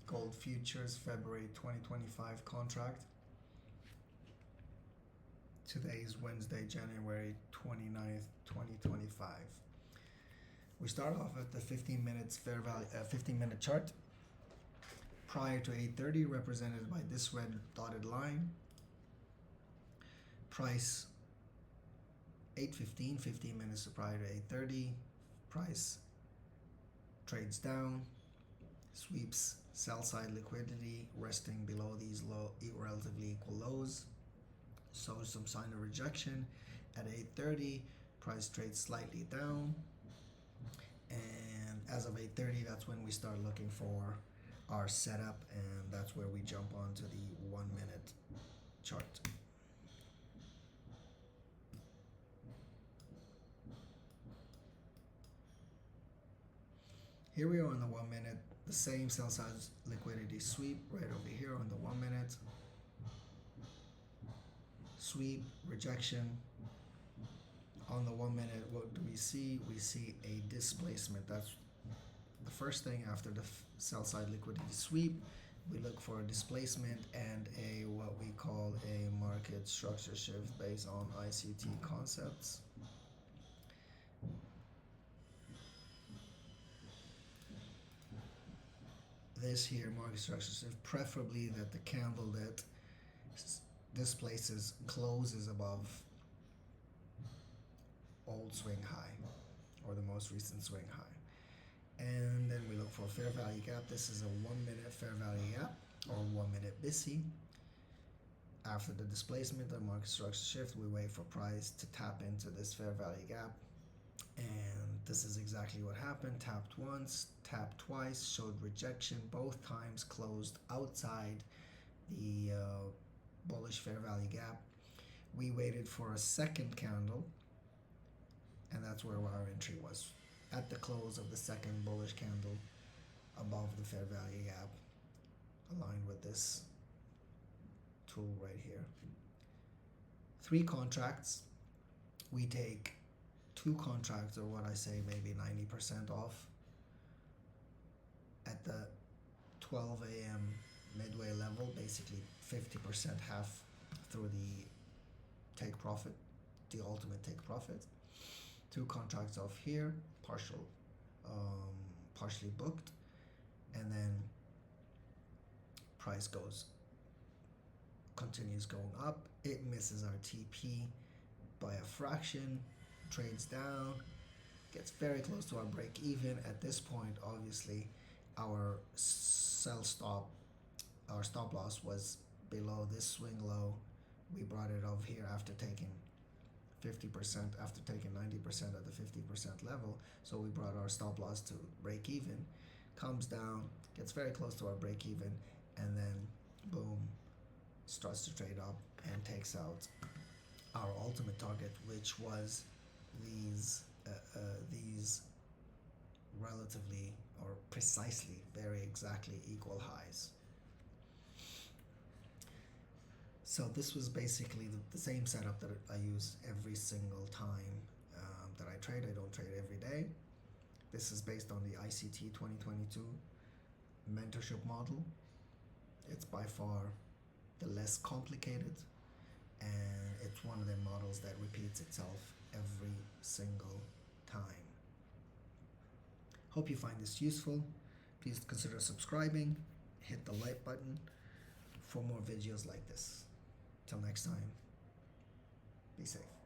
Gold Futures February 2025 contract. Today is Wednesday, January 29th, 2025. We start off at the 15 minutes fair value 15-minute chart. Prior to 8:30, represented by this red dotted line. Price 8:15, 15 minutes prior to 8:30. Price trades down, sweeps sell side liquidity, resting below these low relatively equal lows. Shows some sign of rejection at 8:30. Price trades slightly down, and as of 8:30, that's when we start looking for our setup, and that's where we jump onto the 1 minute chart. Here we are on the 1 minute, the same sell side liquidity sweep right over here on the 1 minute. Sweep, rejection. On the 1 minute, what do we see? We see a displacement. That's the first thing after the sell side liquidity sweep. We look for a displacement and a what we call a market structure shift based on ICT concepts. This here market structure shift, preferably that the candle that displaces closes above old swing high or the most recent swing high. And then we look for a fair value gap. This is a 1 minute fair value gap or 1 minute BISI. After the displacement of market structure shift, we wait for price to tap into this fair value gap. And this is exactly what happened. Tapped once, tapped twice, showed rejection. Both times closed outside the bullish fair value gap. We waited for a second candle, and that's where our entry was, at the close of the second bullish candle above the fair value gap, aligned with this tool right here. 3 contracts. We take 2 contracts, or what I say, maybe 90% off at the 12 a.m. midway level, basically 50% half through the take profit, the ultimate take profit. 2 contracts off here, partially booked, and then price continues going up. It misses our TP by a fraction, trades down, gets very close to our break even. At this point, obviously, our stop loss was below this swing low. We brought it over here after taking 50%, after taking 90% at the 50% level. So we brought our stop loss to break even, comes down, gets very close to our break even, and then boom, starts to trade up and takes out our ultimate target, which was these relatively or precisely, very exactly equal highs. So this was basically the same setup that I use every single time that I trade. I don't trade every day. This is based on the ICT 2022 mentorship model. It's by far the less complicated, and it's one of the models that repeats itself every single time. Hope you find this useful. Please consider subscribing, hit the like button for more videos like this. Till next time, be safe.